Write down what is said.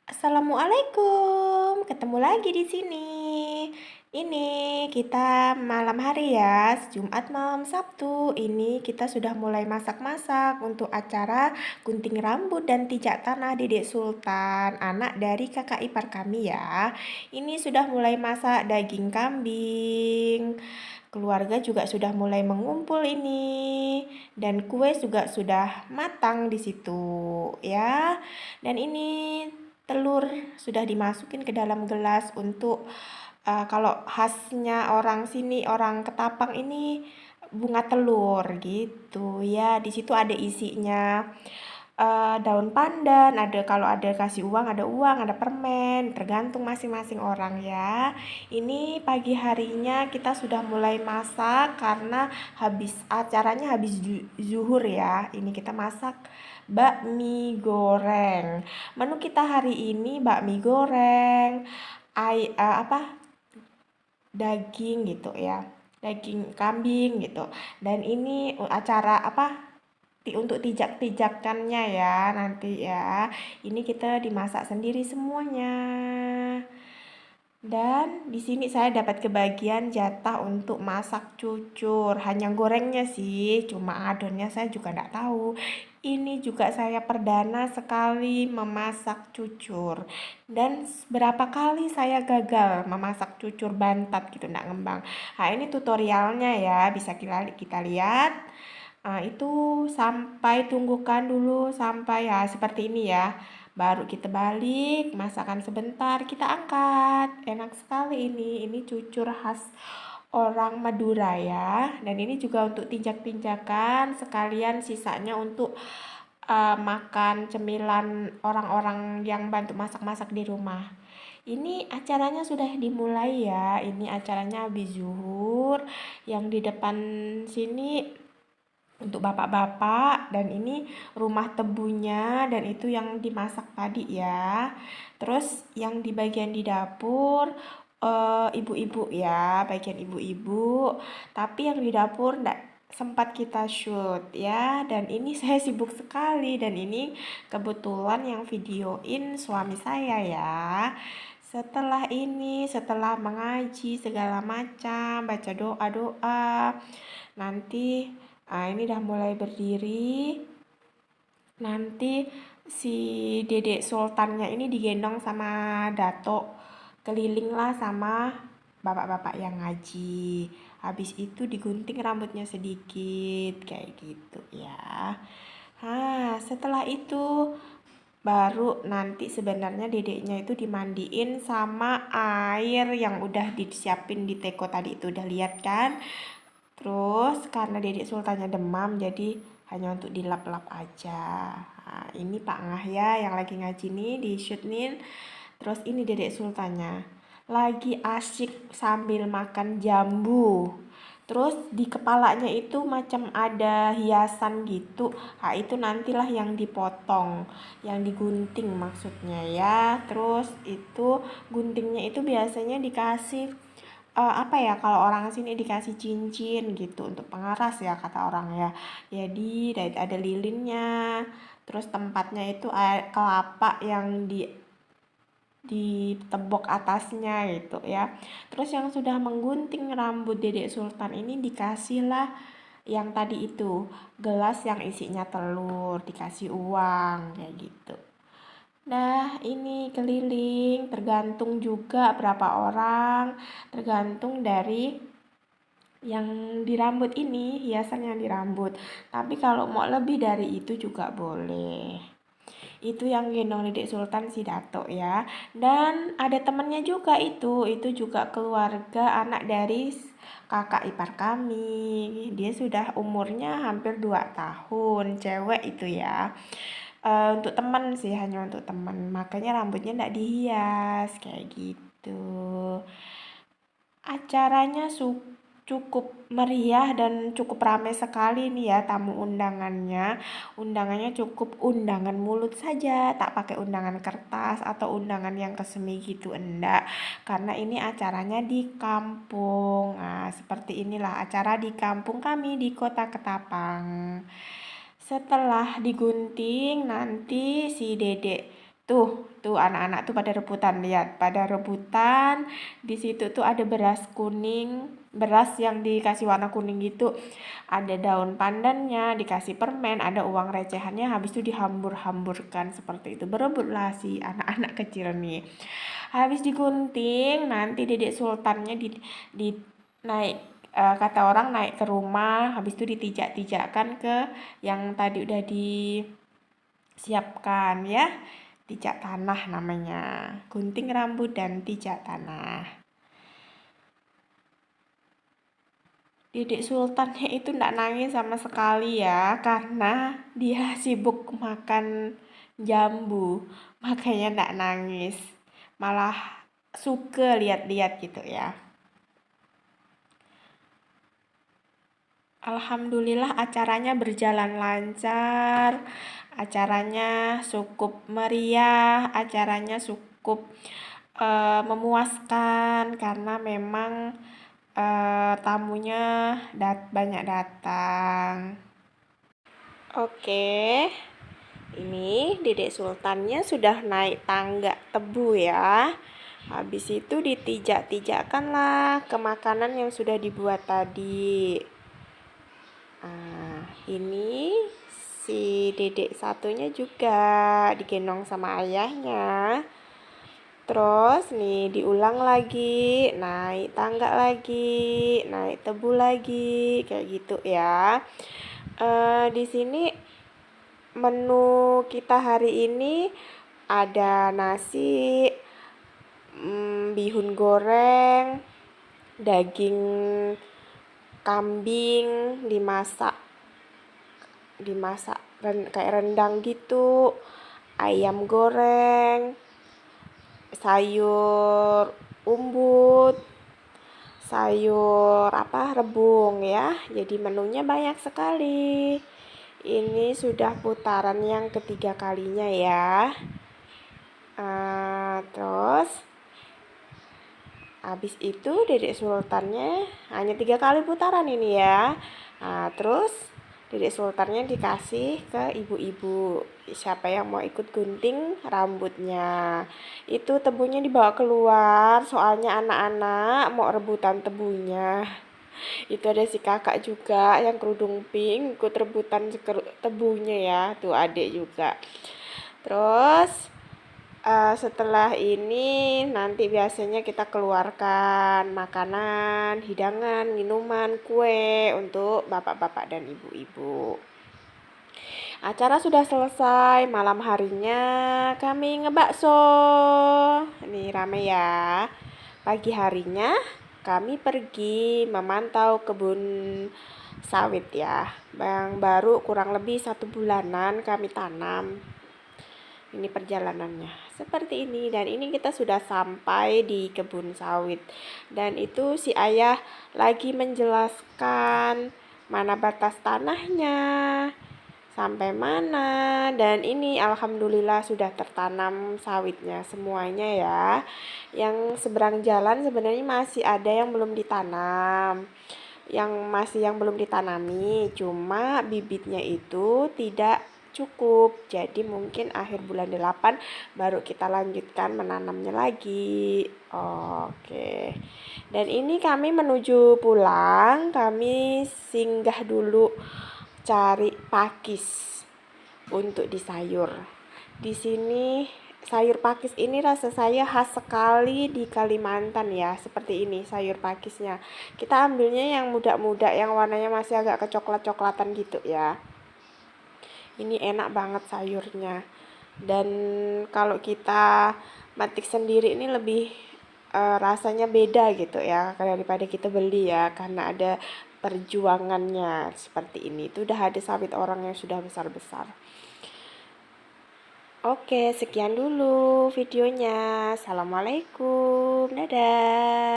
Assalamualaikum, ketemu lagi di sini. Ini kita malam hari ya, Jumat malam Sabtu. Ini kita sudah mulai masak-masak untuk acara gunting rambut dan pijak tanah Dedek Sultan, anak dari kakak ipar kami ya. Ini sudah mulai masak daging kambing. Keluarga juga sudah mulai mengumpul ini dan kue juga sudah matang di situ ya. Dan ini telur sudah dimasukin ke dalam gelas untuk kalau khasnya orang sini, orang Ketapang ini bunga telur gitu ya. Di situ ada isinya daun pandan, ada kalau ada kasih uang, ada permen, tergantung masing-masing orang ya. Ini pagi harinya kita sudah mulai masak karena acaranya habis zuhur ya. Ini kita masak bakmi goreng. Menu kita hari ini bakmi goreng, daging gitu ya. Daging kambing gitu. Dan ini acara untuk tijak-tijakannya ya nanti ya. Ini kita dimasak sendiri semuanya. Dan di sini saya dapat kebagian jatah untuk masak cucur. Hanya gorengnya sih, cuma adonnya saya juga nggak tahu. Ini juga saya perdana sekali memasak cucur. Dan berapa kali saya gagal memasak cucur bantat gitu, nggak ngembang. Nah ini tutorialnya ya, bisa kita lihat. Itu sampai tunggukan dulu sampai ya seperti ini ya. Baru kita balik, masakan sebentar, kita angkat. Enak sekali ini. Ini cucur khas orang Madura ya. Dan ini juga untuk tinjak-tinjakan, sekalian sisanya untuk makan cemilan orang-orang yang bantu masak-masak di rumah. Ini acaranya sudah dimulai ya. Ini acaranya habis zuhur. Yang di depan sini untuk bapak-bapak, dan ini rumah tebunya, dan itu yang dimasak tadi ya. Terus yang di bagian di dapur ibu-ibu ya, bagian ibu-ibu. Tapi yang di dapur enggak sempat kita shoot ya, dan ini saya sibuk sekali, dan ini kebetulan yang videoin suami saya ya. Setelah mengaji segala macam, baca doa-doa, nanti ini udah mulai berdiri. Nanti si Dedek Sultannya ini digendong sama Dato, keliling lah sama bapak-bapak yang ngaji. Habis itu digunting rambutnya sedikit kayak gitu ya. Setelah itu baru nanti sebenarnya dedeknya itu dimandiin sama air yang udah disiapin di teko tadi, itu udah lihat kan. Terus karena Dedek Sultannya demam, jadi hanya untuk dilap-lap aja. Nah, ini Pak Ngah ya yang lagi ngaji nih, di shoot nih. Terus ini Dedek Sultannya lagi asyik sambil makan jambu. Terus di kepalanya itu macam ada hiasan gitu. Nah, itu nantilah yang dipotong, yang digunting maksudnya ya. Terus itu guntingnya itu biasanya dikasih kalau orang sini dikasih cincin gitu untuk pengaras ya kata orang ya. Jadi ada lilinnya. Terus tempatnya itu kelapa yang ditebok atasnya gitu ya. Terus yang sudah menggunting rambut Dedek Sultan ini dikasihlah yang tadi itu gelas yang isinya telur, dikasih uang kayak gitu. Nah, ini keliling, tergantung juga berapa orang, tergantung dari yang di rambut ini, hiasan yang di rambut. Tapi kalau mau lebih dari itu juga boleh. Itu yang gendong Dedek Sultan si Dato ya. Dan ada temennya juga itu juga keluarga anak dari kakak ipar kami. Dia sudah umurnya hampir 2 tahun, cewek itu ya. Untuk teman sih, hanya untuk teman, makanya rambutnya nggak dihias kayak gitu. Acaranya cukup meriah dan cukup ramai sekali nih ya tamu undangannya. Undangannya cukup undangan mulut saja, tak pakai undangan kertas atau undangan yang kesemi gitu, enggak. Karena ini acaranya di kampung. Nah, seperti inilah acara di kampung kami di Kota Ketapang. Setelah digunting nanti si dedek tuh Tuh anak-anak tuh pada rebutan, lihat, pada rebutan. Di situ tuh ada beras kuning, beras yang dikasih warna kuning gitu. Ada daun pandannya, dikasih permen, ada uang recehannya, habis itu dihambur-hamburkan seperti itu. Berebutlah si anak-anak kecil nih. Habis digunting, nanti dedek sultannya di naik, kata orang naik ke rumah, habis itu ditijak-tijakkan ke yang tadi udah disiapkan ya. Tijak tanah namanya. Gunting rambut dan tijak tanah. Dedek sultannya itu nggak nangis sama sekali ya, karena dia sibuk makan jambu, makanya nggak nangis. Malah suka lihat-lihat gitu ya. Alhamdulillah acaranya berjalan lancar, acaranya cukup meriah, acaranya cukup memuaskan karena memang tamunya banyak datang. Oke, ini dedek sultannya sudah naik tangga tebu ya. Habis itu ditijak-tijakkanlah ke makanan yang sudah dibuat tadi. Nah, ini si dedek satunya juga digendong sama ayahnya. Terus nih diulang lagi, naik tangga lagi, naik tebu lagi, kayak gitu ya. Di sini menu kita hari ini ada nasi, bihun goreng, daging kambing dimasak kayak rendang gitu, ayam goreng, sayur umbut, sayur rebung ya. Jadi menunya banyak sekali. Ini sudah putaran yang ketiga kalinya ya. Terus habis itu dedek sultannya hanya 3 kali putaran ini ya. Terus dedek sultannya dikasih ke ibu-ibu, siapa yang mau ikut gunting rambutnya. Itu tebunya dibawa keluar, soalnya anak-anak mau rebutan tebunya. Itu ada si kakak juga yang kerudung pink ikut rebutan tebunya ya, tuh adik juga. Terus setelah ini nanti biasanya kita keluarkan makanan, hidangan, minuman, kue untuk bapak-bapak dan ibu-ibu. Acara sudah selesai, malam harinya kami ngebakso. Ini rame ya. Pagi harinya kami pergi memantau kebun sawit ya. Yang baru kurang lebih 1 bulanan kami tanam. Ini perjalanannya seperti ini, dan ini kita sudah sampai di kebun sawit. Dan itu si ayah lagi menjelaskan mana batas tanahnya, sampai mana, dan ini alhamdulillah sudah tertanam sawitnya semuanya ya. Yang seberang jalan sebenarnya masih ada yang belum ditanam, yang belum ditanami, cuma bibitnya itu tidak cukup. Jadi mungkin akhir bulan 8 baru kita lanjutkan menanamnya lagi. Oke. Dan ini kami menuju pulang, kami singgah dulu cari pakis untuk disayur. Di sini sayur pakis ini rasa saya khas sekali di Kalimantan ya. Seperti ini sayur pakisnya. Kita ambilnya yang muda-muda, yang warnanya masih agak kecoklat-coklatan gitu ya. Ini enak banget sayurnya. Dan kalau kita metik sendiri ini lebih rasanya beda gitu ya daripada kita beli ya, karena ada perjuangannya seperti ini. Itu udah ada sawit orang yang sudah besar-besar. Oke, sekian dulu videonya. Assalamualaikum. Dadah.